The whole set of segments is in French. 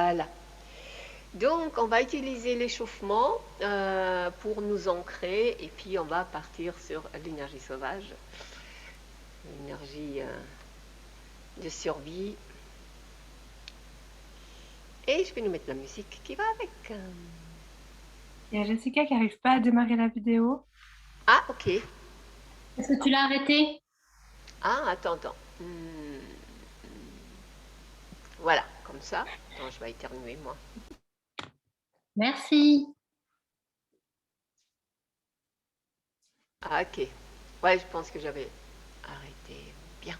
Voilà. Donc, on va utiliser l'échauffement pour nous ancrer et puis on va partir sur l'énergie sauvage, l'énergie de survie. Et je vais nous mettre la musique qui va avec. Il y a Jessica qui n'arrive pas à démarrer la vidéo. Ah, ok. Est-ce que tu l'as arrêté? Ah, attends. Voilà, comme ça. Attends, je vais éternuer, moi. Merci. Ah, ok. Ouais, je pense que j'avais arrêté. Bien.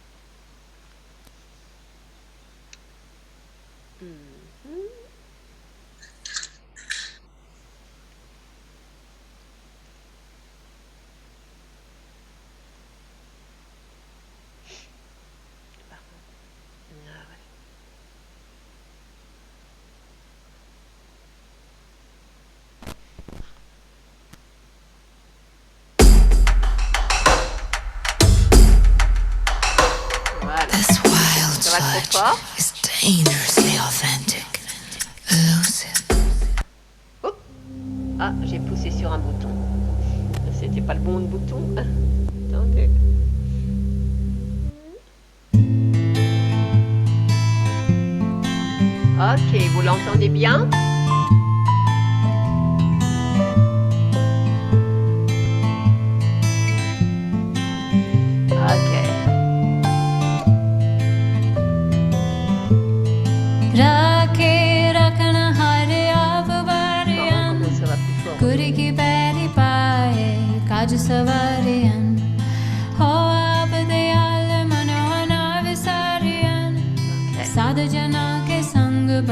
Voilà. This wild Ça va trop sludge fort. is dangerously authentic, elusive. Oups. Ah, j'ai poussé sur un bouton. C'était pas le bon bouton. Attendez. Ok, vous l'entendez bien? Ok. Comment ça va plus fort?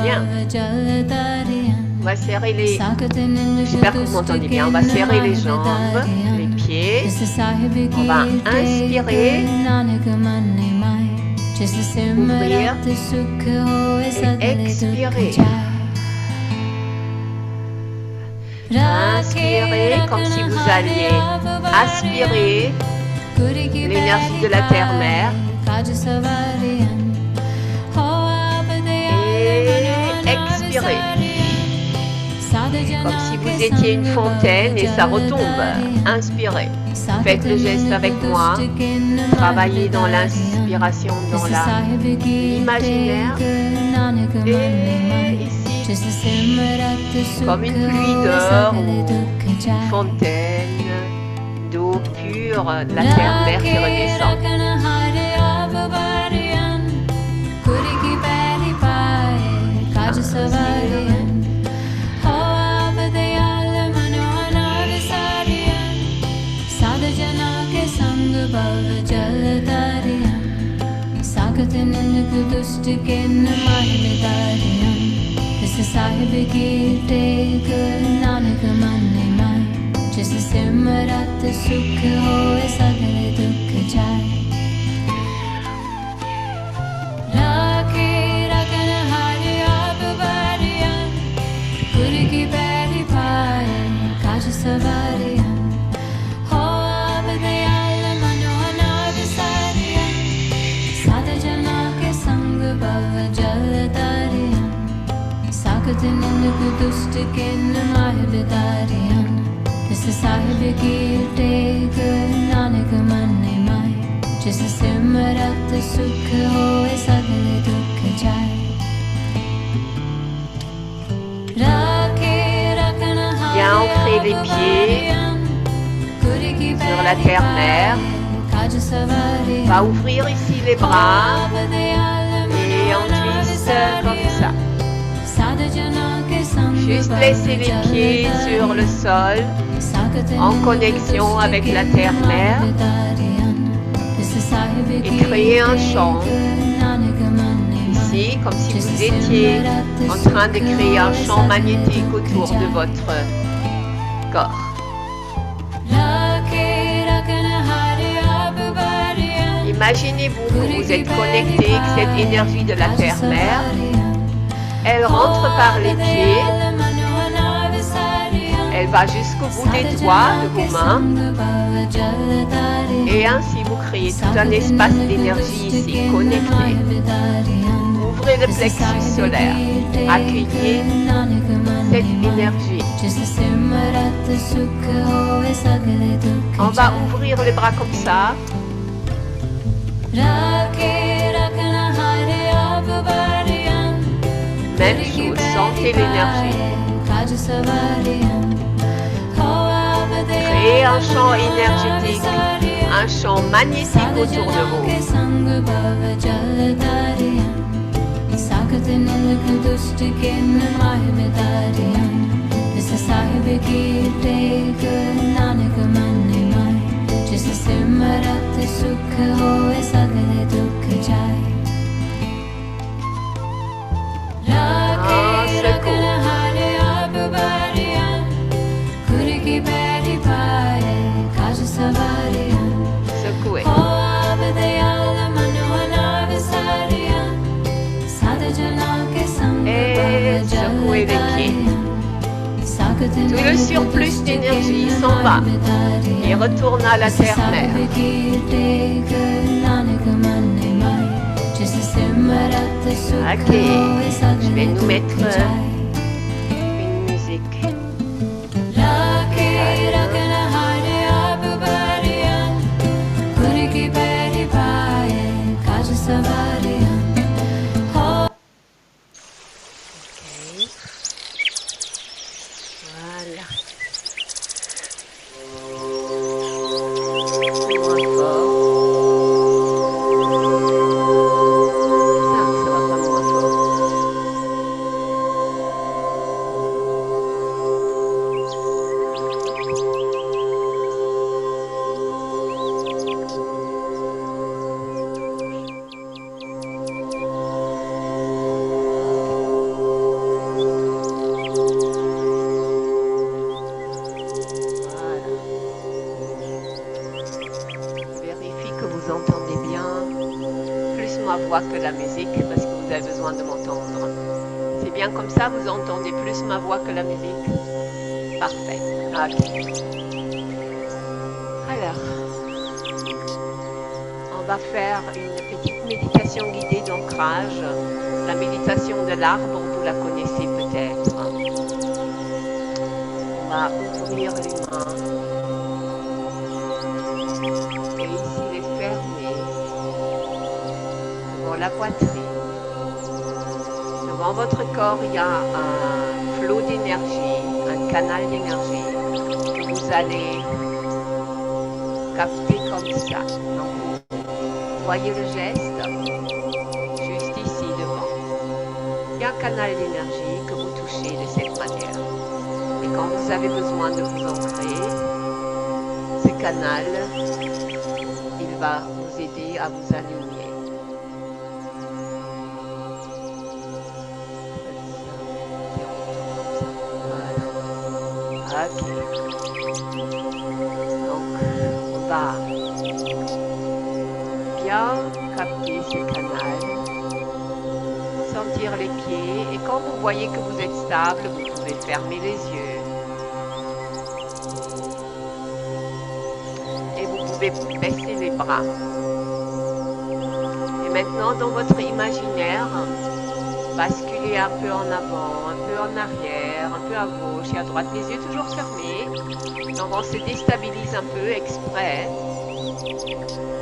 Bien. On va serrer les... J'espère que vous m'entendez bien. On va serrer les jambes, les pieds. On va inspirer, ouvrir et expirer. Inspirez comme si vous alliez aspirer l'énergie de la terre-mère. Et expirez. Comme si vous étiez une fontaine et ça retombe. Inspirez. Faites le geste avec moi. Travaillez dans l'inspiration, dans l'imaginaire. Et ici, comme une pluie d'or ou une fontaine d'eau pure de la terre-mère qui redescend. Bien ancrer les pieds sur la terre-mère. On va ouvrir ici les bras et on twist comme ça. Juste laisser les pieds sur le sol en connexion avec la terre-mère et créer un champ ici comme si vous étiez en train de créer un champ magnétique autour de votre corps. Imaginez-vous que vous êtes connecté avec cette énergie de la terre-mère. Elle rentre par les pieds. Elle va jusqu'au bout des doigts de vos mains. Et ainsi vous créez tout un espace d'énergie ici connecté. Ouvrez ouvrez le plexus solaire. Accueillez cette énergie. On va ouvrir les bras comme ça. Même chose, sentez l'énergie. Créez un champ énergétique, un champ magnétique autour de vous. Secouez. Et secouez les pieds. Tout le surplus d'énergie s'en va et retourne à la terre-mère. Ok, je vais nous mettre une musique. Voilà. Moins fort. Ça va pas moins fort. Vous entendez bien, plus ma voix que la musique parce que vous avez besoin de m'entendre. C'est bien comme ça, vous entendez plus ma voix que la musique? Parfait. Ok. Alors, on va faire une petite méditation guidée d'ancrage. La méditation de l'arbre, vous la connaissez peut-être. On va ouvrir les mains. La poitrine. Devant votre corps, il y a un flot d'énergie, un canal d'énergie que vous allez capter comme ça. Donc, vous voyez le geste juste ici devant. Il y a un canal d'énergie que vous touchez de cette manière. Et quand vous avez besoin de vous ancrer, ce canal, il va vous aider à vous aligner. Ok. Donc, on va bien capter ce canal, sentir les pieds et quand vous voyez que vous êtes stable, vous pouvez fermer les yeux. Et vous pouvez baisser les bras. Et maintenant, dans votre imaginaire, basculez un peu en avant, un peu en arrière, un peu à gauche et à droite, les yeux toujours fermés. Donc on se déstabilise un peu exprès,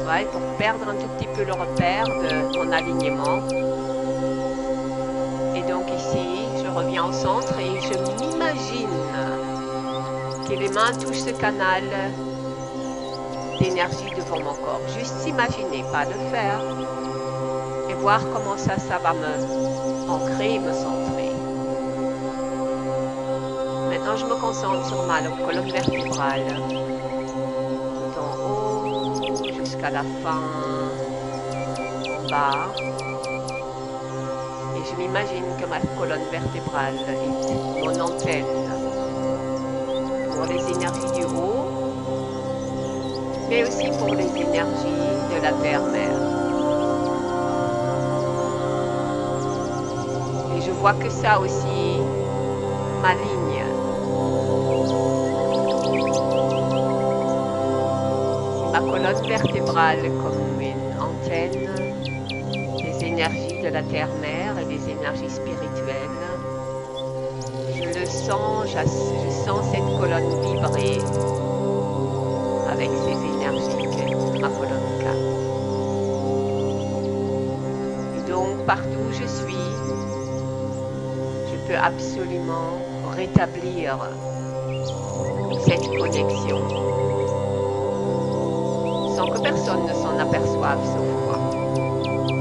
ouais, pour perdre un tout petit peu le repère de ton alignement. Et donc ici, je reviens au centre et je m'imagine que les mains touchent ce canal d'énergie devant mon corps. Juste s'imaginer, pas le faire. Et voir comment ça va me ancrer et me centrer. Maintenant, je me concentre sur ma colonne vertébrale. Tout en haut, jusqu'à la fin, en bas. Et je m'imagine que ma colonne vertébrale est mon antenne pour les énergies du haut, mais aussi pour les énergies de la terre-mère. Je vois que ça aussi m'aligne. Ma colonne vertébrale comme une antenne des énergies de la terre-mère et énergies spirituelles. Je le sens, je sens cette colonne vibrer avec ces énergies que ma colonne capte. Et donc, partout où je suis, je peux absolument rétablir cette connexion sans que personne ne s'en aperçoive sauf moi.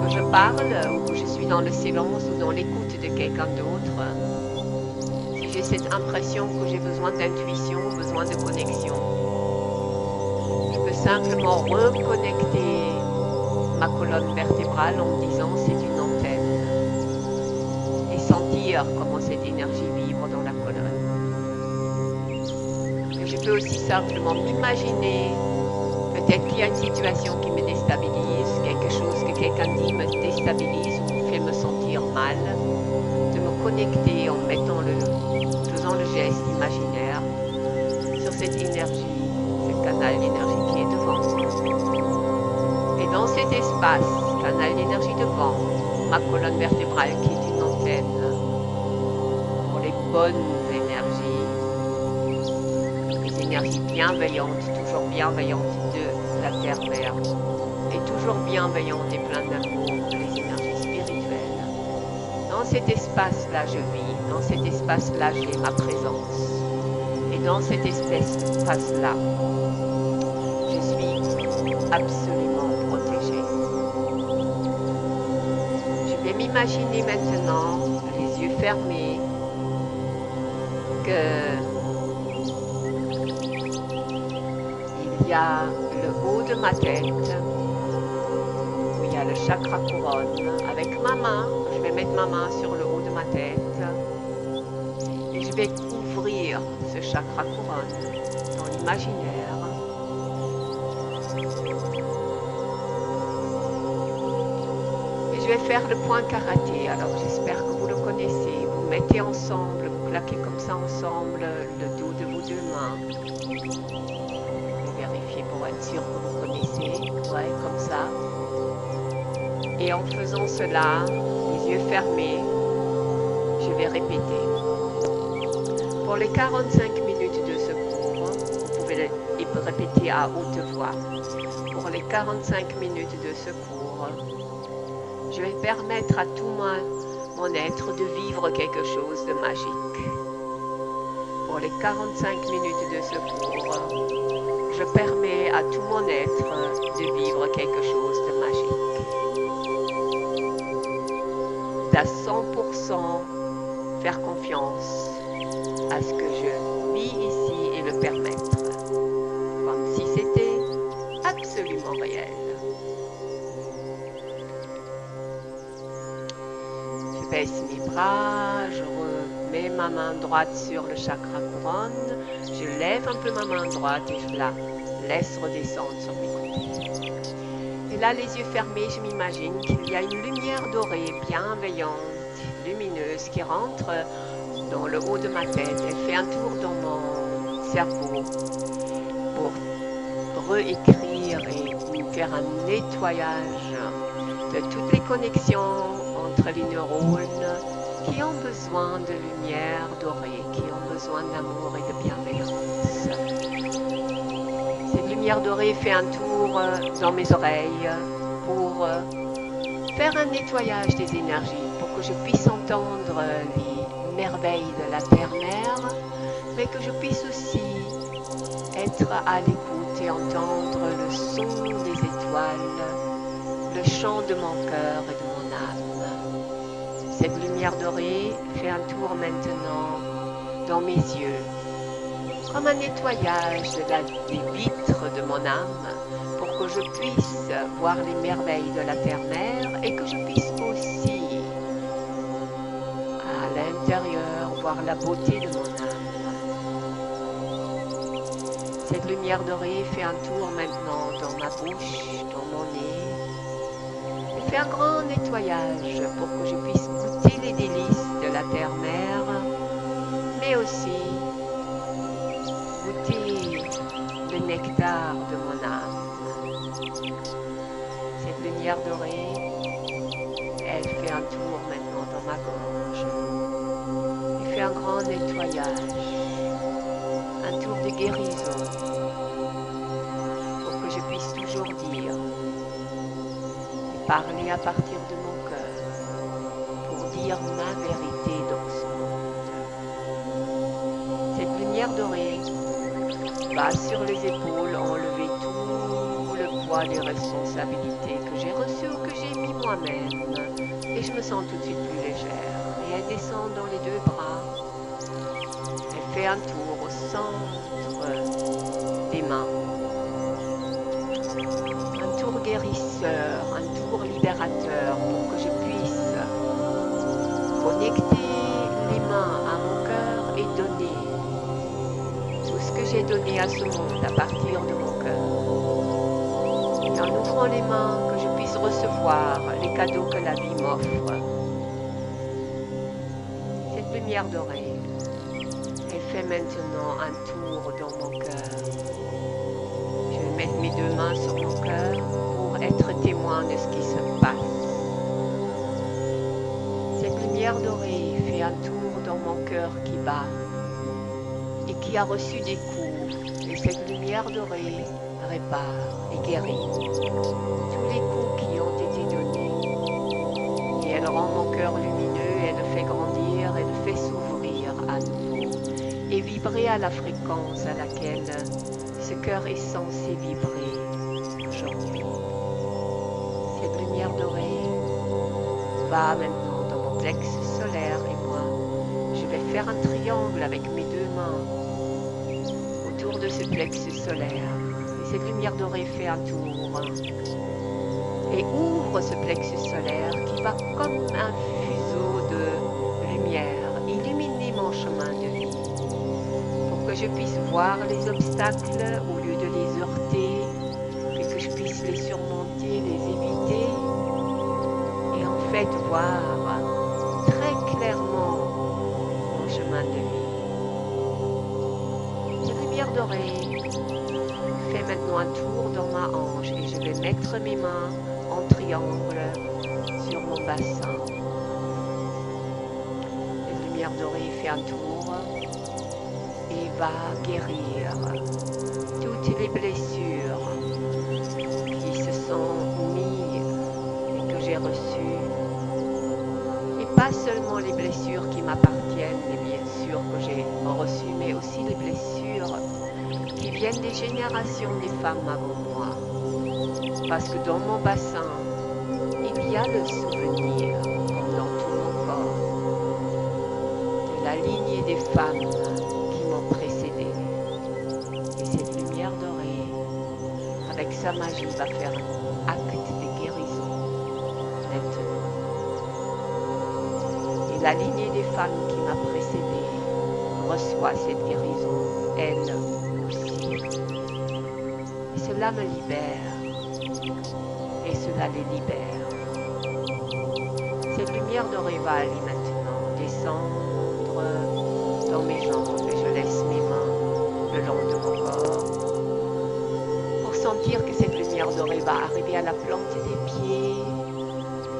Que je parle ou que je suis dans le silence ou dans l'écoute de quelqu'un d'autre, si j'ai cette impression que j'ai besoin d'intuition, besoin de connexion, je peux simplement reconnecter ma colonne vertébrale en me disant c'est une antenne et sentir comment cette énergie vibre dans la colonne. Et je peux aussi simplement m'imaginer, peut-être qu'il y a une situation qui me déstabilise, quelque chose que quelqu'un dit me déstabilise ou me fait me sentir mal, de me connecter en faisant le geste imaginaire sur cette énergie, ce canal d'énergie qui est devant moi. Et dans cet espace, canal d'énergie devant, ma colonne vertébrale qui est une antenne pour les bonnes énergies, les énergies bienveillantes, toujours bienveillantes de la Terre-Mère, et toujours bienveillantes et pleines d'amour, les énergies spirituelles. Dans cet espace-là, je vis, dans cet espace-là, j'ai ma présence. Et dans cet espace-là, je suis absolument protégée. Je vais m'imaginer maintenant, les yeux fermés, que il y a le haut de ma tête, où il y a le chakra couronne. Avec ma main, je vais mettre ma main sur le haut de ma tête et je vais ouvrir ce chakra couronne dans l'imaginaire. Et je vais faire le point karaté. Alors j'espère que vous le connaissez. Vous mettez ensemble, vous claquez comme ça ensemble le dos de vos deux mains. Vérifiez pour être sûr que vous connaissez. Ouais, comme ça. Et en faisant cela, les yeux fermés, je vais répéter. Pour les 45 minutes de ce cours, vous pouvez le répéter à haute voix. Pour les 45 minutes de ce cours, je vais permettre à tout mon être de vivre quelque chose de magique. Pour les 45 minutes de ce cours, je permets à tout mon être de vivre quelque chose de magique. D'à 100% faire confiance à ce que je vis ici et le permettre, comme si c'était absolument réel. Je baisse mes bras, je remets ma main droite sur le chakra couronne, je lève un peu ma main droite et je la laisse redescendre sur mes côtés. Et là, les yeux fermés, je m'imagine qu'il y a une lumière dorée, bienveillante, lumineuse, qui rentre dans le haut de ma tête. Elle fait un tour dans mon cerveau pour réécrire et faire un nettoyage de toutes les connexions entre les neurones qui ont besoin de lumière dorée, qui ont besoin d'amour et de bienveillance. Cette lumière dorée fait un tour dans mes oreilles pour faire un nettoyage des énergies, pour que je puisse entendre les merveilles de la Terre-Mère, mais que je puisse aussi être à l'écoute et entendre le son des étoiles, le chant de mon cœur et de mon âme. Cette lumière dorée fait un tour maintenant dans mes yeux, comme un nettoyage des vitres de mon âme, pour que je puisse voir les merveilles de la Terre-Mère et que je puisse aussi, à l'intérieur, voir la beauté de mon âme. Cette lumière dorée fait un tour maintenant dans ma bouche, dans mon nez. Elle fait un grand nettoyage pour que je puisse goûter les délices de la Terre-Mère, mais aussi goûter le nectar de mon âme. Cette lumière dorée, elle fait un un tour maintenant dans ma gorge et fais un grand nettoyage, un tour de guérison pour que je puisse toujours dire et parler à partir de mon cœur pour dire ma vérité dans ce monde. Cette lumière dorée va sur les épaules enlever tout le poids des responsabilités que j'ai reçues ou que j'ai mis moi-même. Et je me sens tout de suite plus légère. Et elle descend dans les deux bras. Elle fait un tour au centre des mains. Un tour guérisseur, un tour libérateur pour que je puisse connecter les mains à mon cœur et donner tout ce que j'ai donné à ce monde à partir de mon cœur. Et en ouvrant les mains, que je puisse recevoir les cadeaux que la vie m'offre. Cette lumière dorée, elle fait maintenant un tour dans mon cœur. Je vais mettre mes deux mains sur mon cœur pour être témoin de ce qui se passe. Cette lumière dorée fait un tour dans mon cœur qui bat et qui a reçu des coups. Et cette lumière dorée répare et guérit tous les coups qui ont été donnés. Et elle rend mon cœur lumineux, elle le fait grandir, elle le fait s'ouvrir à nouveau et vibrer à la fréquence à laquelle ce cœur est censé vibrer aujourd'hui. Cette lumière dorée va maintenant dans mon plexus solaire et moi, je vais faire un triangle avec mes deux mains autour de ce plexus solaire. Cette lumière dorée fait un tour et ouvre ce plexus solaire qui va comme un fuseau de lumière illuminer mon chemin de vie pour que je puisse voir les obstacles au lieu de les heurter et que je puisse les surmonter, les éviter et en fait voir très clairement mon chemin de vie. Cette lumière dorée fais maintenant un tour dans ma hanche et je vais mettre mes mains en triangle sur mon bassin. La lumière dorée fait un tour et va guérir toutes les blessures qui se sont mises et que j'ai reçues. Et pas seulement les blessures qui m'appartiennent, les blessures que j'ai reçues, mais aussi les blessures qui viennent des générations des femmes avant moi. Parce que dans mon bassin, il y a le souvenir, comme dans tout mon corps, de la lignée des femmes qui m'ont précédé. Et cette lumière dorée, avec sa magie, va faire un acte de guérison maintenant. Et la lignée des femmes qui m'a précédé reçoit cette guérison, elle. Et cela me libère et cela les libère. Cette lumière dorée va aller maintenant descendre dans mes jambes et je laisse mes mains le long de mon corps pour sentir que cette lumière dorée va arriver à la plante des pieds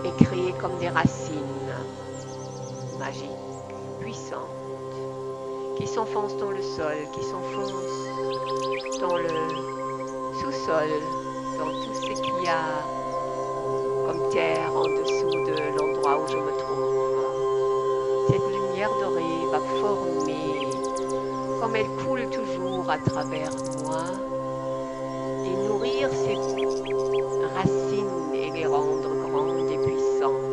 et créer comme des racines magiques, puissantes, qui s'enfoncent dans le sol, qui s'enfoncent dans le sous-sol, dans tout ce qu'il y a comme terre en dessous de l'endroit où je me trouve. Cette lumière dorée va former, comme elle coule toujours à travers moi, et nourrir ces racines et les rendre grandes et puissantes.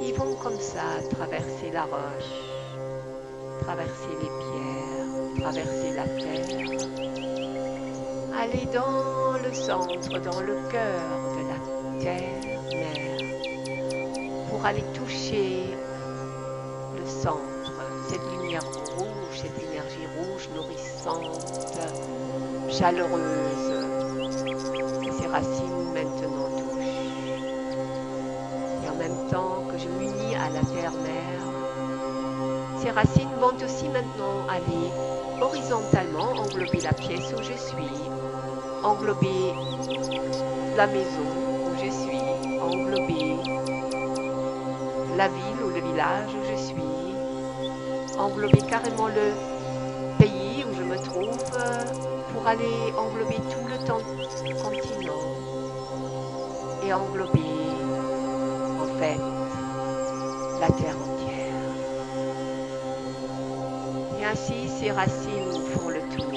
Ils vont comme ça traverser la roche, traverser les pierres, traverser la terre, aller dans le centre, dans le cœur de la terre-mère, pour aller toucher le centre, cette lumière rouge, cette énergie rouge nourrissante, chaleureuse, que ces racines maintenant touchent. Et en même temps que je m'unis à la terre-mère, ces racines vont aussi maintenant aller horizontalement englober la pièce où je suis, englober la maison où je suis, englober la ville ou le village où je suis, englober carrément le pays où je me trouve pour aller englober tout le continent et englober en fait la terre entière. Et ainsi ces racines font le tour.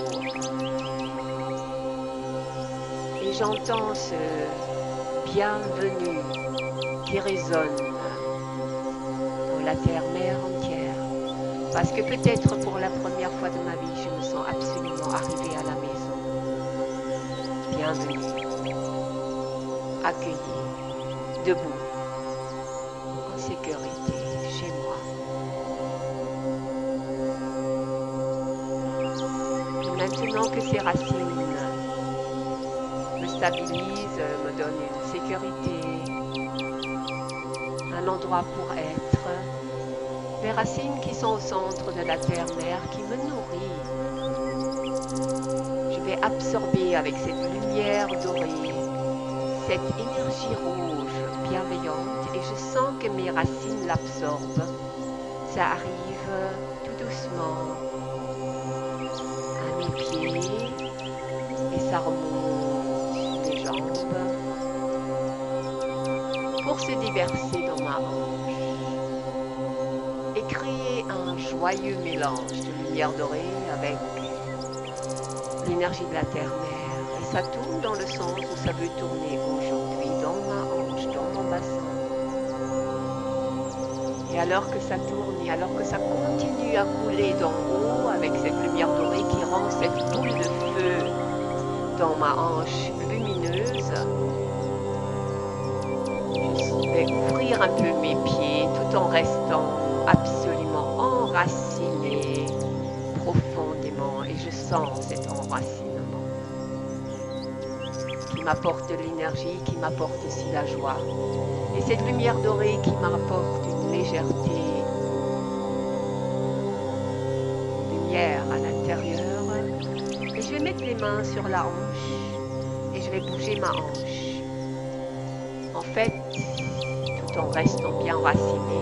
Et j'entends ce bienvenue qui résonne dans la terre-mère entière. Parce que peut-être pour la première fois de ma vie, je me sens absolument arrivée à la maison. Bienvenue, accueillie, debout, en sécurité, chez moi. Et maintenant que ces racines me stabilisent, me donnent une sécurité, un endroit pour être, les racines qui sont au centre de la terre-mère, qui me nourrit. Je vais absorber avec cette lumière dorée, cette énergie rouge bienveillante, et je sens que mes racines l'absorbent. Ça arrive tout doucement à mes pieds, et ça remonte les jambes pour se déverser dans ma hanche. Et créer un joyeux mélange de lumière dorée avec l'énergie de la terre-mère. Et ça tourne dans le sens où ça veut tourner aujourd'hui, dans ma hanche, dans mon bassin. Et alors que ça tourne, et alors que ça continue à couler d'en haut avec cette lumière dorée qui rend cette boule de feu dans ma hanche lumineuse, je vais ouvrir un peu mes pieds tout en restant absolument enraciné profondément, et je sens cet enracinement qui m'apporte de l'énergie, qui m'apporte aussi la joie, et cette lumière dorée qui m'apporte une légèreté, une lumière à l'intérieur. Et je vais mettre les mains sur la hanche et je vais bouger ma hanche, en fait tout en restant bien enraciné.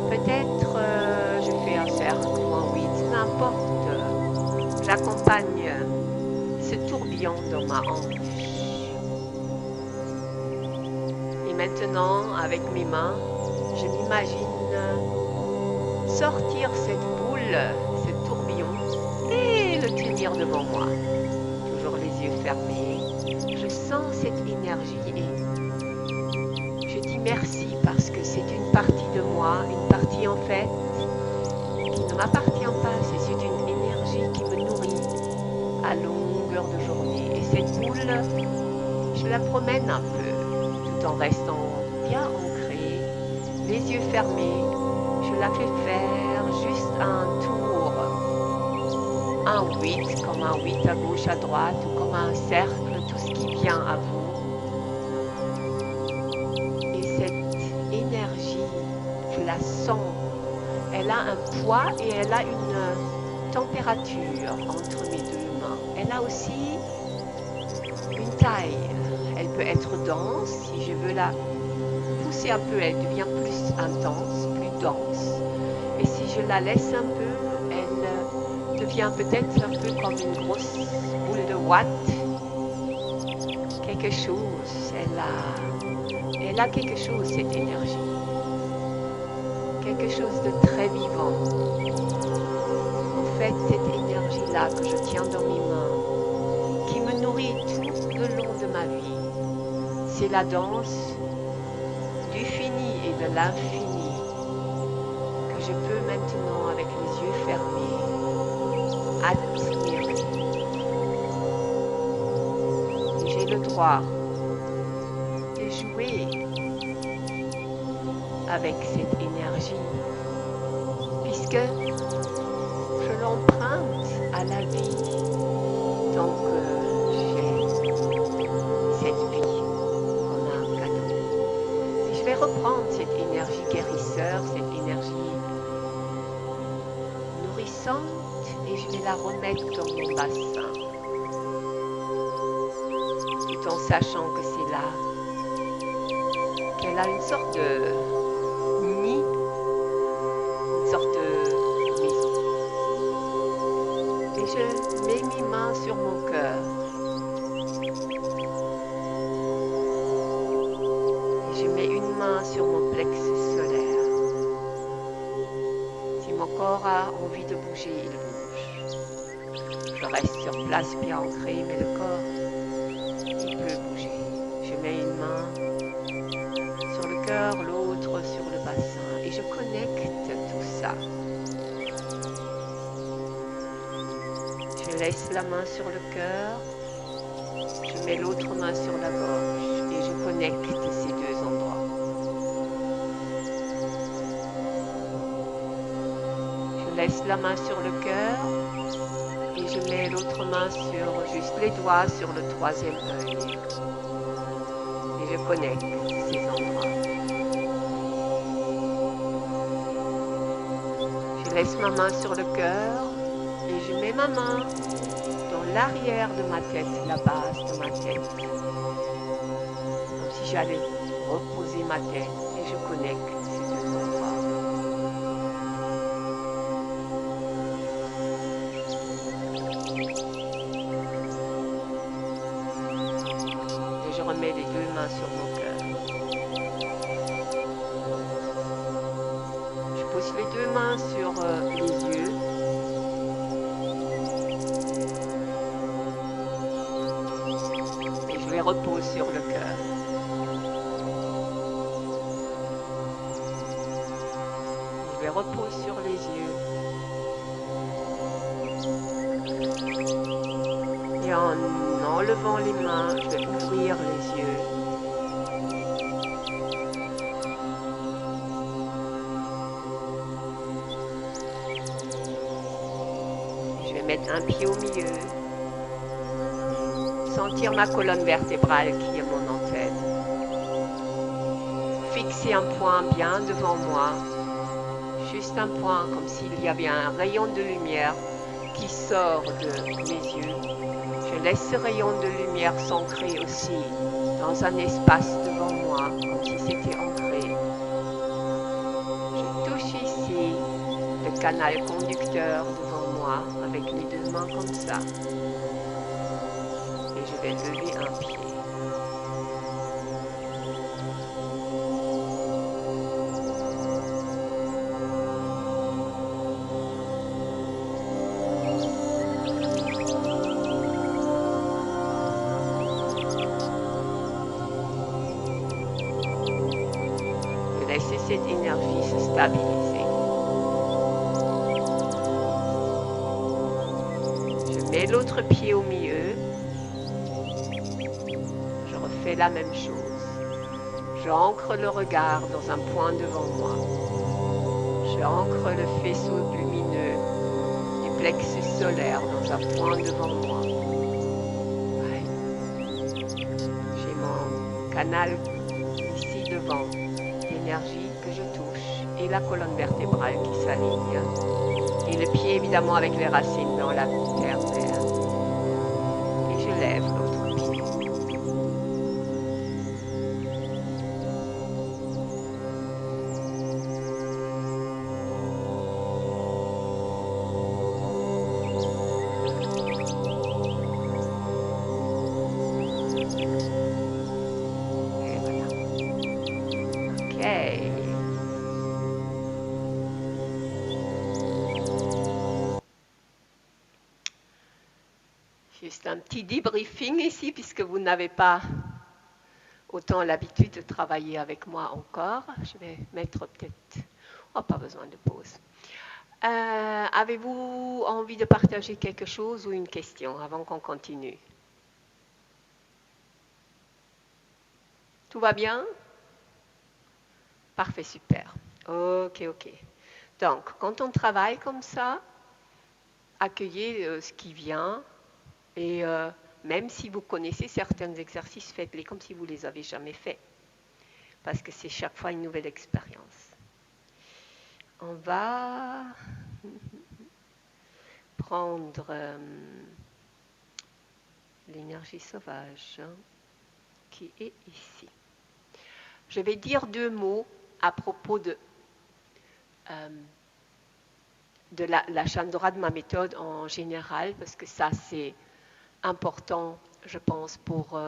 Peut-être je fais un cercle ou un 8, n'importe. J'accompagne ce tourbillon dans ma hanche. Et maintenant, avec mes mains, je m'imagine sortir cette boule, ce tourbillon, et le tenir devant moi. Toujours les yeux fermés. Je sens cette énergie et je dis merci parce que c'est une partie de moi, une partie en fait qui ne m'appartient pas, c'est une énergie qui me nourrit à longueur de journée. Et cette boule, je la promène un peu, tout en restant bien ancrée, les yeux fermés. Je la fais faire juste un tour, un 8, comme un 8 à gauche, à droite, ou comme un cercle, tout ce qui vient à vous. Je la sens, elle a un poids et elle a une température entre mes deux mains. Elle a aussi une taille. Elle peut être dense, si je veux la pousser un peu, elle devient plus intense, plus dense. Et si je la laisse un peu, elle devient peut-être un peu comme une grosse boule de watt. Quelque chose, elle a quelque chose, cette énergie. Quelque chose de très vivant. En fait, cette énergie-là que je tiens dans mes mains, qui me nourrit tout le long de ma vie, c'est la danse du fini et de l'infini que je peux maintenant, avec les yeux fermés, admirer. J'ai le droit de jouer avec cette énergie, puisque je l'emprunte à la vie, donc j'ai cette vie comme un cadeau. Et je vais reprendre cette énergie guérisseur, cette énergie nourrissante, et je vais la remettre dans mon bassin, tout en sachant que c'est là, qu'elle a une sorte de main sur mon plexus solaire. Si mon corps a envie de bouger, il bouge. Je reste sur place bien ancré, mais le corps, il peut bouger. Je mets une main sur le cœur, l'autre sur le bassin, et je connecte tout ça. Je laisse la main sur le cœur, je mets l'autre main sur la gorge, et je connecte ces deux endroits. Je laisse la main sur le cœur, et je mets l'autre main sur juste les doigts sur le troisième œil. Et je connecte ces endroits. Je laisse ma main sur le cœur et je mets ma main dans l'arrière de ma tête, la base de ma tête. Comme si j'allais reposer ma tête et je connecte ces deux endroits. Je remets les deux mains sur mon cœur. Je pose les deux mains sur les yeux. Et je les repose sur le cœur. Je les repose sur les yeux. Et en enlevant les mains, je vais ouvrir les yeux. Je vais mettre un pied au milieu. Sentir ma colonne vertébrale qui est mon antenne. Fixer un point bien devant moi. Juste un point, comme s'il y avait un rayon de lumière qui sort de mes yeux. Je laisse ce rayon de lumière s'ancrer aussi dans un espace devant moi, comme si c'était ancré. Je touche ici le canal conducteur devant moi avec mes deux mains comme ça. Et je vais lever un pied. Laissez cette énergie se stabiliser. Je mets l'autre pied au milieu. Je refais la même chose. J'ancre le regard dans un point devant moi. J'ancre le faisceau lumineux du plexus solaire dans un point devant moi. Ouais. J'ai mon canal ici devant. L'énergie que je touche et la colonne vertébrale qui s'aligne et le pied évidemment avec les racines dans la terre et je lève l'autre pied. Et voilà. Ok. Juste un petit debriefing ici, puisque vous n'avez pas autant l'habitude de travailler avec moi encore. Je vais mettre peut-être... Oh, pas besoin de pause. Avez-vous envie de partager quelque chose ou une question avant qu'on continue? Tout va bien? Parfait, super. Ok. Donc, quand on travaille comme ça, accueillez ce qui vient. Et même si vous connaissez certains exercices, faites-les comme si vous ne les avez jamais faits. Parce que c'est chaque fois une nouvelle expérience. On va prendre l'énergie sauvage qui est ici. Je vais dire deux mots à propos de la Chandra de ma méthode en général, parce que ça c'est important, je pense, pour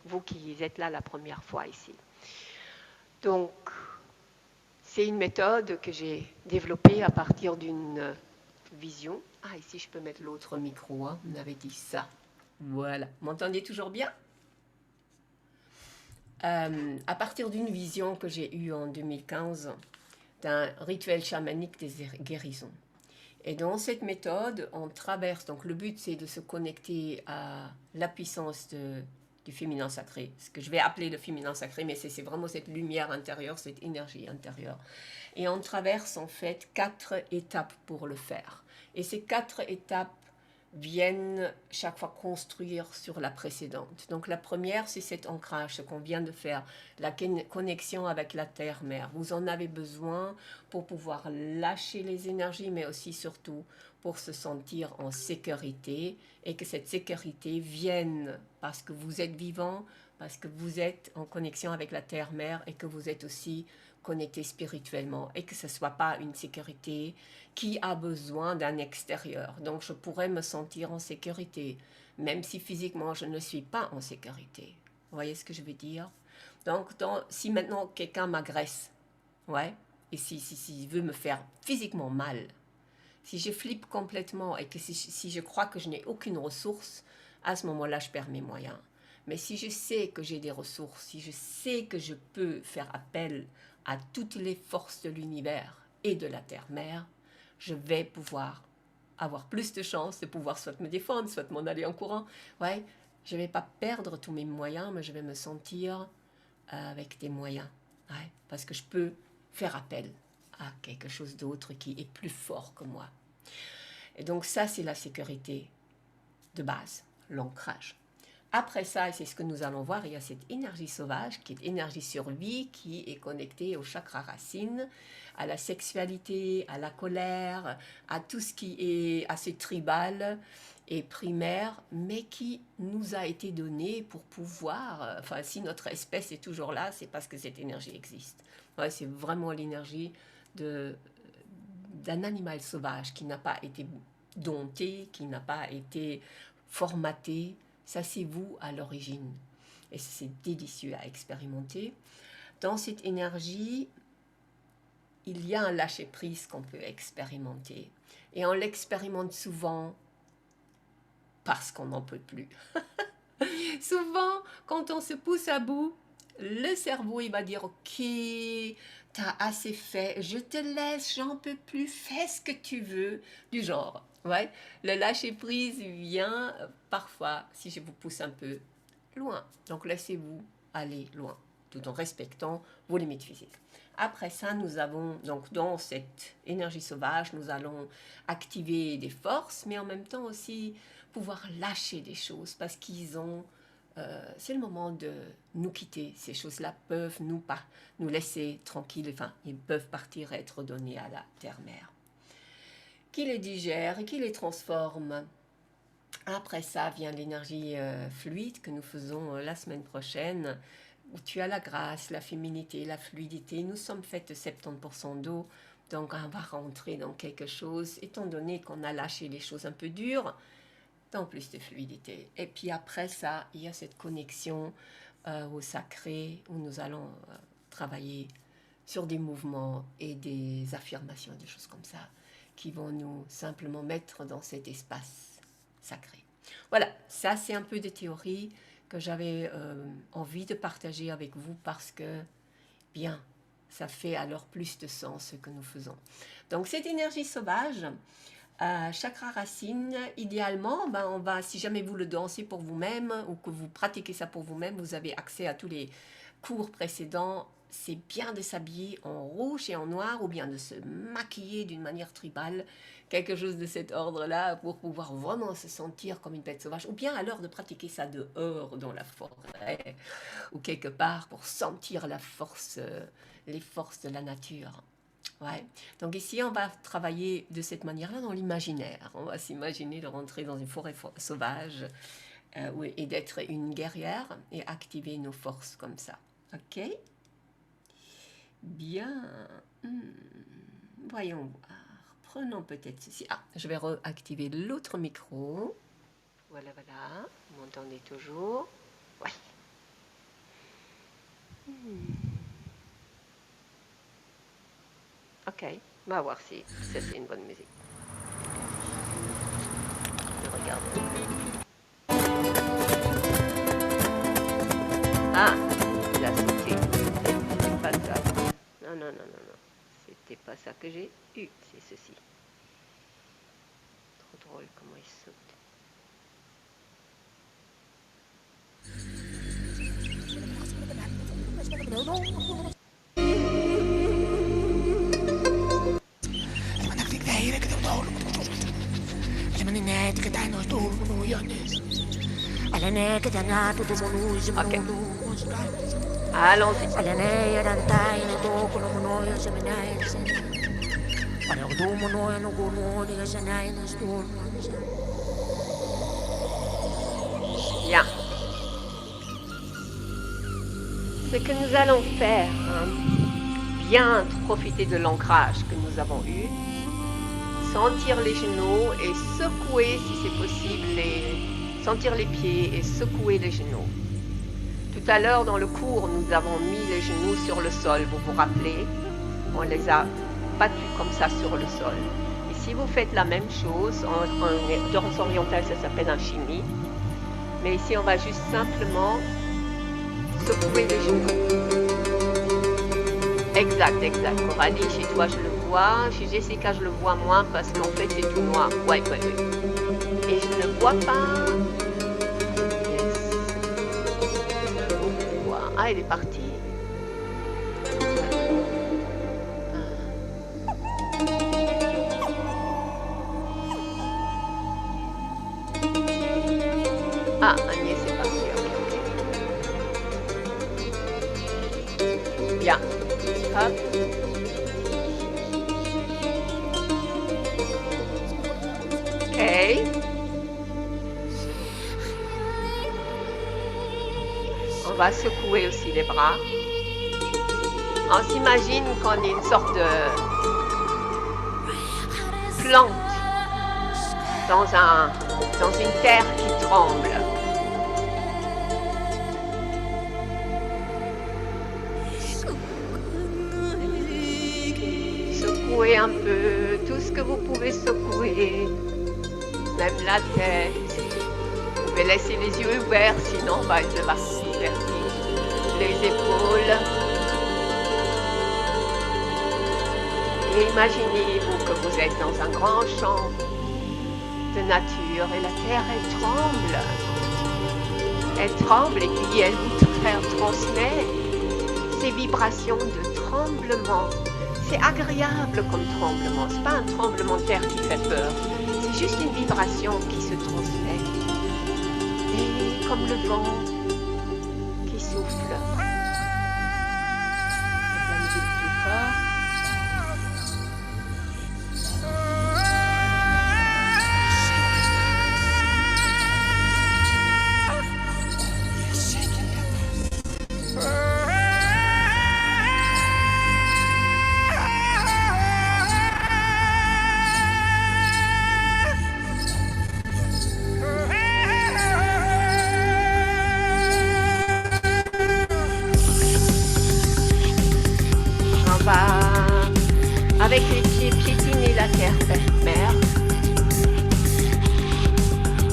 vous qui êtes là la première fois ici. Donc, c'est une méthode que j'ai développée à partir d'une vision. Ah, ici, je peux mettre l'autre micro, hein. On avait dit ça. Voilà. M'entendez toujours bien? À partir d'une vision que j'ai eue en 2015 d'un rituel chamanique des guérisons. Et dans cette méthode, on traverse, donc le but c'est de se connecter à la puissance du féminin sacré, ce que je vais appeler le féminin sacré, mais c'est vraiment cette lumière intérieure, cette énergie intérieure. Et on traverse en fait 4 étapes pour le faire. Et ces 4 étapes viennent chaque fois construire sur la précédente. Donc la première, c'est cet ancrage, ce qu'on vient de faire, la connexion avec la terre-mère. Vous en avez besoin pour pouvoir lâcher les énergies, mais aussi surtout pour se sentir en sécurité et que cette sécurité vienne parce que vous êtes vivant, parce que vous êtes en connexion avec la terre-mère et que vous êtes aussi connecté spirituellement et que ce ne soit pas une sécurité qui a besoin d'un extérieur. Donc je pourrais me sentir en sécurité, même si physiquement je ne suis pas en sécurité. Vous voyez ce que je veux dire? Donc si maintenant quelqu'un m'agresse, ouais, et si veut me faire physiquement mal, si je flippe complètement et que si je crois que je n'ai aucune ressource, à ce moment-là, je perds mes moyens. Mais si je sais que j'ai des ressources, si je sais que je peux faire appel à toutes les forces de l'univers et de la terre-mère, je vais pouvoir avoir plus de chances de pouvoir soit me défendre, soit m'en aller en courant. Ouais, je ne vais pas perdre tous mes moyens, mais je vais me sentir avec des moyens. Ouais, parce que je peux faire appel à quelque chose d'autre qui est plus fort que moi. Et donc ça, c'est la sécurité de base, l'ancrage. Après ça, et c'est ce que nous allons voir, il y a cette énergie sauvage qui est énergie survie, qui est connectée au chakra racine, à la sexualité, à la colère, à tout ce qui est assez tribal et primaire, mais qui nous a été donné pour pouvoir, enfin si notre espèce est toujours là, c'est parce que cette énergie existe. Ouais, c'est vraiment l'énergie d'un animal sauvage qui n'a pas été dompté, qui n'a pas été formaté. Ça, c'est vous à l'origine. Et c'est délicieux à expérimenter. Dans cette énergie, il y a un lâcher-prise qu'on peut expérimenter. Et on l'expérimente souvent parce qu'on n'en peut plus. Souvent, quand on se pousse à bout, le cerveau, il va dire « Ok, t'as assez fait, je te laisse, j'en peux plus, fais ce que tu veux. » Du genre. Ouais, le lâcher-prise vient parfois, si je vous pousse un peu, loin. Donc laissez-vous aller loin, tout en respectant vos limites physiques. Après ça, nous avons, donc dans cette énergie sauvage, nous allons activer des forces, mais en même temps aussi pouvoir lâcher des choses, parce qu'ils ont, c'est le moment de nous quitter. Ces choses-là peuvent nous laisser tranquilles, enfin, ils peuvent partir et être donnés à la terre-mère, qui les digère et qui les transforme. Après ça vient l'énergie fluide que nous faisons la semaine prochaine, où tu as la grâce, la féminité, la fluidité. Nous sommes faites de 70% d'eau, donc on va rentrer dans quelque chose, étant donné qu'on a lâché les choses un peu dures, dans plus de fluidité. Et puis après ça, il y a cette connexion au sacré, où nous allons travailler sur des mouvements et des affirmations, des choses comme ça, qui vont nous simplement mettre dans cet espace sacré. Voilà, ça c'est un peu de théorie que j'avais envie de partager avec vous parce que, bien, ça fait alors plus de sens ce que nous faisons. Donc cette énergie sauvage, chakra racine, idéalement, on va, si jamais vous le dansez pour vous-même ou que vous pratiquez ça pour vous-même, vous avez accès à tous les cours précédents. C'est bien de s'habiller en rouge et en noir ou bien de se maquiller d'une manière tribale, quelque chose de cet ordre-là pour pouvoir vraiment se sentir comme une bête sauvage, ou bien alors de pratiquer ça dehors dans la forêt ou quelque part pour sentir la force, les forces de la nature. Ouais. Donc ici, on va travailler de cette manière-là dans l'imaginaire. On va s'imaginer de rentrer dans une forêt sauvage et d'être une guerrière et activer nos forces comme ça. Ok? Bien. Voyons voir. Prenons peut-être ceci. Ah, je vais réactiver l'autre micro. Voilà, voilà. Vous m'entendez toujours? Oui. Ok, on va voir si ça c'est une bonne musique. Je regarde un peu. Ah, il a sauté. C'était pas ça. Non, non, non, non, non. C'était pas ça que j'ai eu, c'est ceci. Trop drôle comment il saute. Ok. Allons-y. Bien. Ce que nous allons faire, bien profiter de l'ancrage que nous avons eu, sentir les genoux et secouer si c'est possible, sentir les pieds et secouer les genoux. Tout à l'heure dans le cours, nous avons mis les genoux sur le sol, vous vous rappelez? On les a battus comme ça sur le sol. Et si vous faites la même chose, en danse orientale ça s'appelle un chimie, mais ici on va juste simplement secouer les genoux. Exact, exact. Coralie, chez toi je le vois, chez Jessica je le vois moins parce qu'en fait c'est tout noir. Ouais. Et je ne vois pas... Ah, il est parti. Ah, Agnès est parti. Ok. Bien. Hop. Ok. On va secouer aussi les bras. On s'imagine qu'on est une sorte de plante dans une terre qui tremble. Secouez un peu tout ce que vous pouvez secouer, même la tête. Vous pouvez laisser les yeux ouverts, sinon il va se les épaules. Et imaginez-vous que vous êtes dans un grand champ de nature et la terre, elle tremble. Elle tremble et puis elle vous transmet ces vibrations de tremblement. C'est agréable comme tremblement. C'est pas un tremblement de terre qui fait peur. C'est juste une vibration qui se transmet. Et comme le vent qui souffle. La musique plus fort. Avec les pieds, piétiner la terre mère.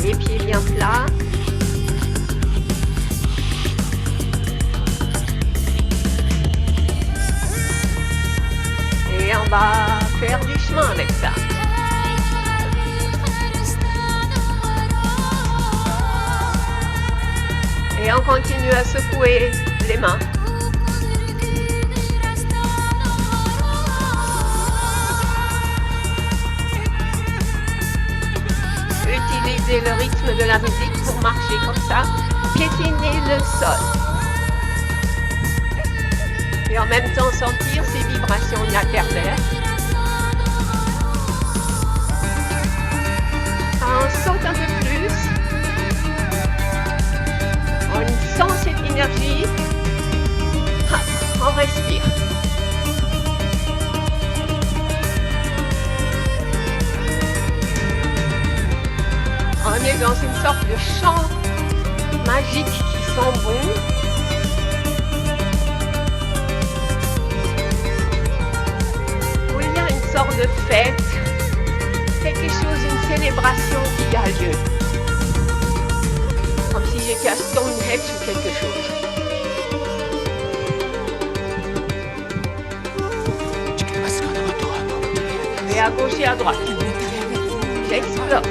Les pieds bien plats. Et on va faire du chemin avec ça. Et on continue à secouer les mains. Utilisez le rythme de la musique pour marcher comme ça. Piétiner le sol. Et en même temps sentir ces vibrations de la terre verte. On saute un peu plus. On sent cette énergie. On respire. On est dans une sorte de chant magique qui sent bon. Où il de fête, quelque chose, une célébration qui a lieu. Comme si j'étais à Stonehenge ou quelque chose. Et à gauche et à droite. J'explore.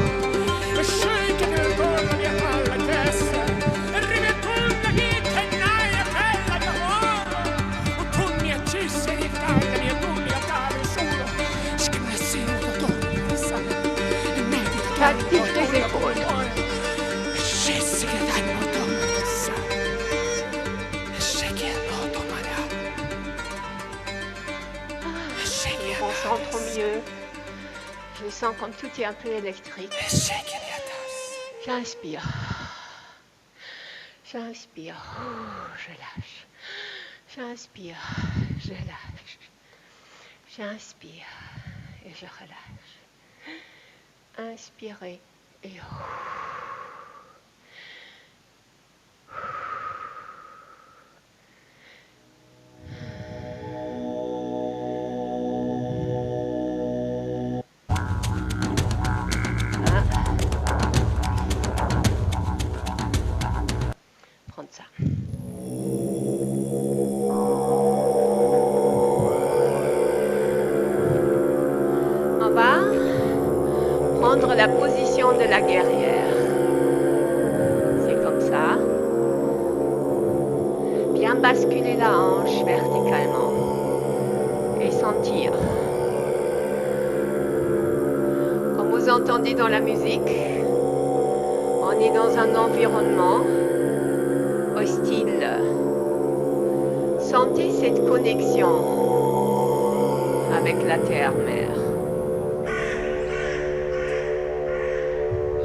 T'actives tes épaules. Je me concentre au mieux. Je sens comme tout est un peu électrique. J'inspire. J'inspire. Je lâche. J'inspire. Je lâche. J'inspire et je relâche. Inspirez et prendre ça. On va prendre la position de la guerrière. C'est comme ça. Bien basculer la hanche verticalement et sentir. Comme vous entendez dans la musique, on est dans un environnement hostile. Sentez cette connexion avec la terre-mère.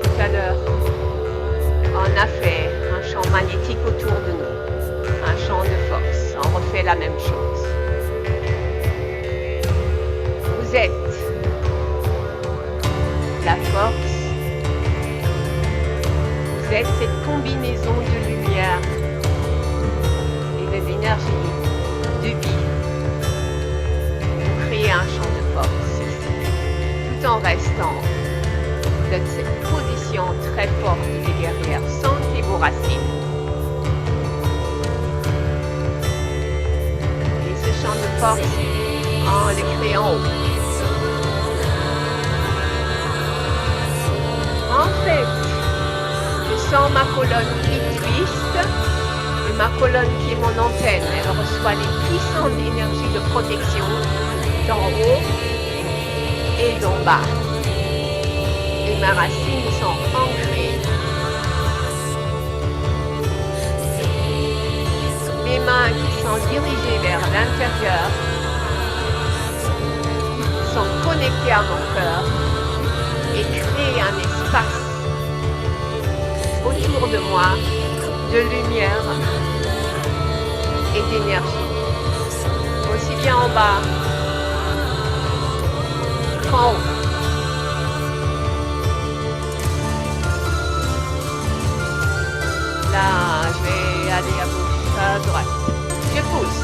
Tout à l'heure, on a fait un champ magnétique autour de nous, un champ de force. On refait la même chose. Vous êtes la force. Vous êtes cette combinaison de lumière et d'énergie, de vie. Vous créez un champ de force ici, tout en restant dans cette position très forte des guerrières. Sentez vos racines. Et ce champ de force, en le créant en fait, je sens ma colonne qui twiste et ma colonne qui est mon antenne. Elle reçoit les puissantes énergies de protection d'en haut et d'en bas. Et mes racines sont ancrées. Mes mains qui sont dirigées vers l'intérieur sont connectées à mon cœur et créent un espace autour de moi de lumière et d'énergie. Aussi bien en bas qu'en haut. Là, je vais aller à gauche, à droite. Je pousse.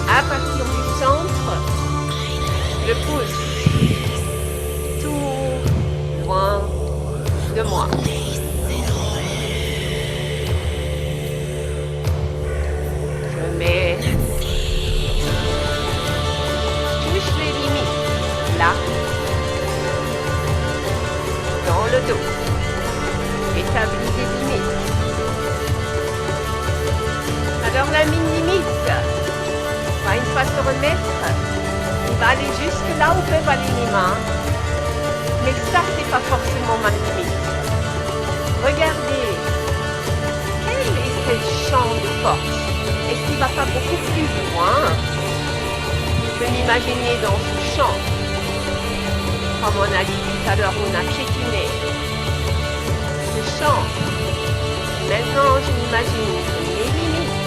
À partir du centre, je pousse tout loin de moi. Je mets, touche les limites, là, dans le dos. Établis des limites. Alors la limite va une fois se remettre, il va aller jusque là où peuvent aller les mains. Mais ça, c'est pas forcément ma limite. Regardez, quel est ce champ de force? Est-ce qu'il va pas beaucoup plus loin? Je peux m'imaginer dans ce champ, comme on a dit tout à l'heure, on a piétiné. Ce champ. Maintenant, je m'imagine mes limites,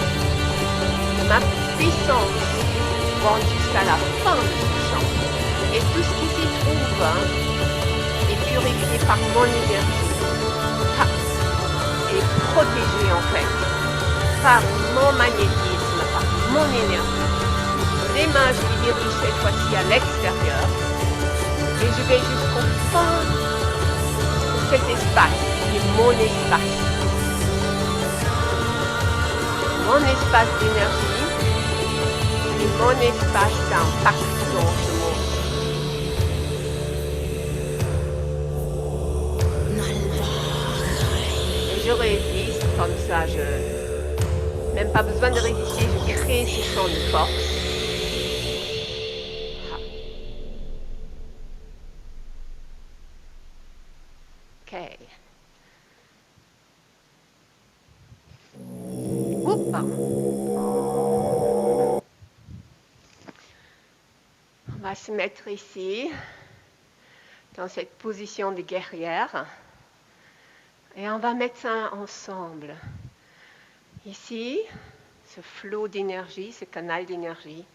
ma puissance vont jusqu'à la fin de ce champ. Et tout ce qui s'y trouve est purifié par mon énergie. Et protégé en fait par mon magnétisme, par mon énergie. Les mains, je dirige cette fois-ci à l'extérieur. Et je vais jusqu'au fond de cet espace, qui est mon espace. Mon espace d'énergie et mon espace d'impact dans ce monde. Et je résiste comme ça, même pas besoin de résister, je crée ce champ de force. Ok. Oups, pardon. On va se mettre ici, dans cette position de guerrière. Et on va mettre ça ensemble. Ici, ce flot d'énergie, ce canal d'énergie.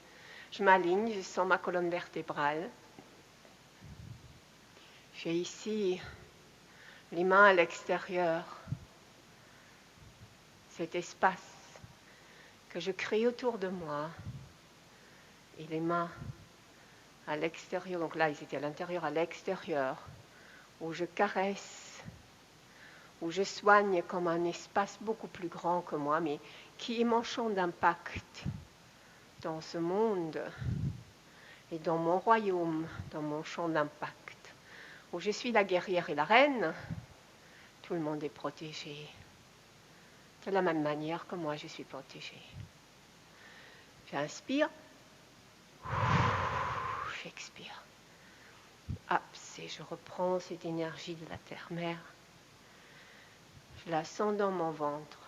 Je m'aligne, je sens ma colonne vertébrale. J'ai ici les mains à l'extérieur. Cet espace que je crée autour de moi. Et les mains à l'extérieur, donc là ils étaient à l'intérieur, à l'extérieur, où je caresse, où je soigne comme un espace beaucoup plus grand que moi, mais qui est mon champ d'impact dans ce monde et dans mon royaume, dans mon champ d'impact, où je suis la guerrière et la reine, tout le monde est protégé. De la même manière que moi je suis protégée. J'inspire. J'expire. Hop, et je reprends cette énergie de la terre-mère. Je la sens dans mon ventre.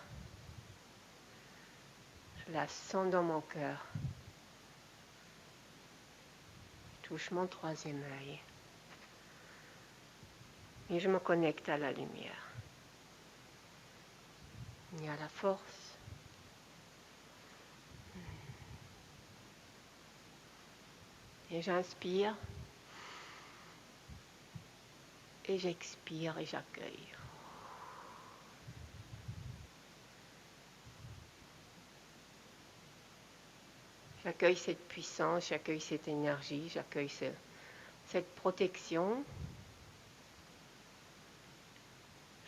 Je la sens dans mon cœur. Je touche mon troisième œil. Et je me connecte à la lumière. Il y a la force. Et j'inspire. Et j'expire et j'accueille. J'accueille cette puissance, j'accueille cette énergie, j'accueille cette protection.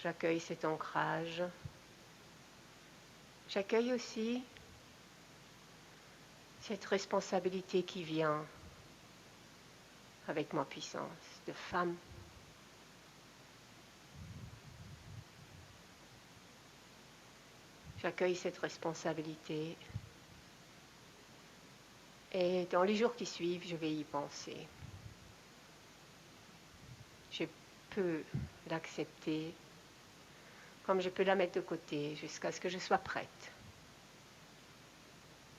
J'accueille cet ancrage. J'accueille aussi cette responsabilité qui vient avec ma puissance de femme. J'accueille cette responsabilité et dans les jours qui suivent, je vais y penser. Je peux l'accepter comme je peux la mettre de côté jusqu'à ce que je sois prête.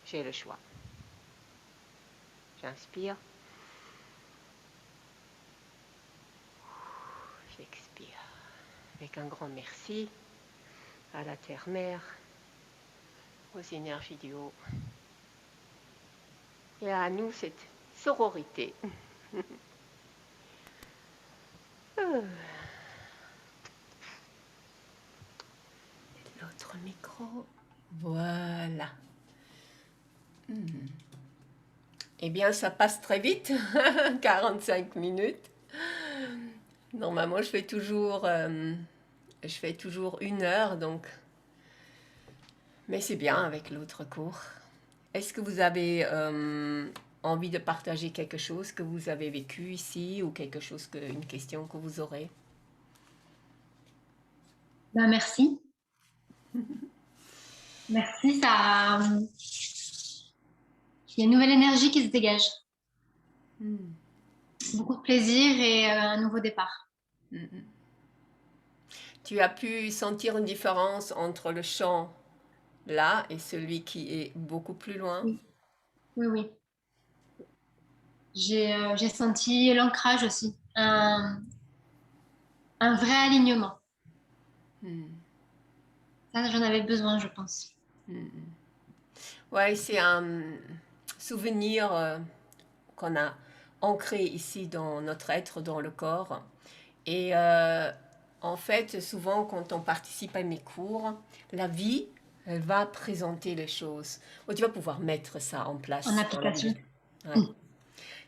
J'ai le choix. J'inspire. J'expire. Avec un grand merci à la Terre-Mère, aux énergies du haut. Et à nous, cette sororité. L'autre micro. Voilà. Eh bien, ça passe très vite. 45 minutes. Normalement, je fais toujours 1 heure, donc. Mais c'est bien avec l'autre cours. Est-ce que vous avez envie de partager quelque chose que vous avez vécu ici ou une question que vous aurez? Ben, merci. Merci, ça. Il y a une nouvelle énergie qui se dégage. Beaucoup de plaisir et un nouveau départ. Tu as pu sentir une différence entre le chant là et celui qui est beaucoup plus loin? Oui. Oui. J'ai senti l'ancrage aussi, un vrai alignement. Ça, j'en avais besoin, je pense. Ouais, c'est un souvenir qu'on a ancré ici dans notre être, dans le corps. Et en fait, souvent, quand on participe à mes cours, la vie, elle va présenter les choses. Bon, tu vas pouvoir mettre ça en place. En application. Ouais.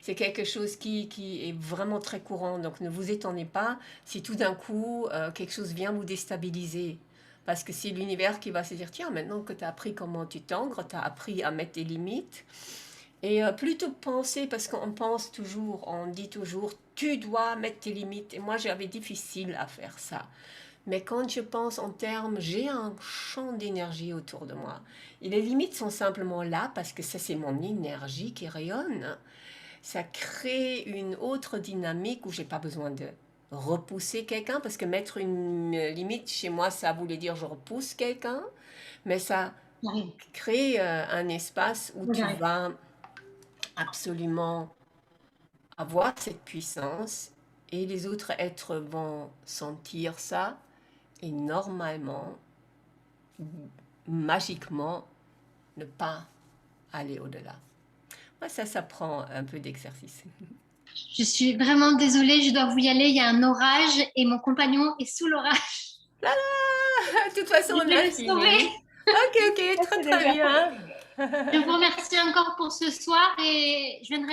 C'est quelque chose qui est vraiment très courant, donc ne vous étonnez pas si tout d'un coup quelque chose vient vous déstabiliser. Parce que c'est l'univers qui va se dire, tiens, maintenant que tu as appris comment tu t'engres, tu as appris à mettre des limites. Et plutôt penser, parce qu'on pense toujours, on dit toujours, tu dois mettre tes limites. Et moi, j'avais difficile à faire ça. Mais quand je pense en termes, j'ai un champ d'énergie autour de moi. Et les limites sont simplement là parce que ça, c'est mon énergie qui rayonne. Ça crée une autre dynamique où j'ai pas besoin de repousser quelqu'un parce que mettre une limite chez moi, ça voulait dire je repousse quelqu'un, mais ça J'arrive. crée un espace où tu J'arrive. vas absolument avoir cette puissance et les autres êtres vont sentir ça et normalement, magiquement, ne pas aller au-delà. Moi, ça prend un peu d'exercice. Je suis vraiment désolée, je dois vous y aller. Il y a un orage et mon compagnon est sous l'orage. Là là, de toute façon, Je on vais a le fini. sauver. Ok, Ça, très c'est très déjà bien. Je vous remercie encore pour ce soir et je viendrai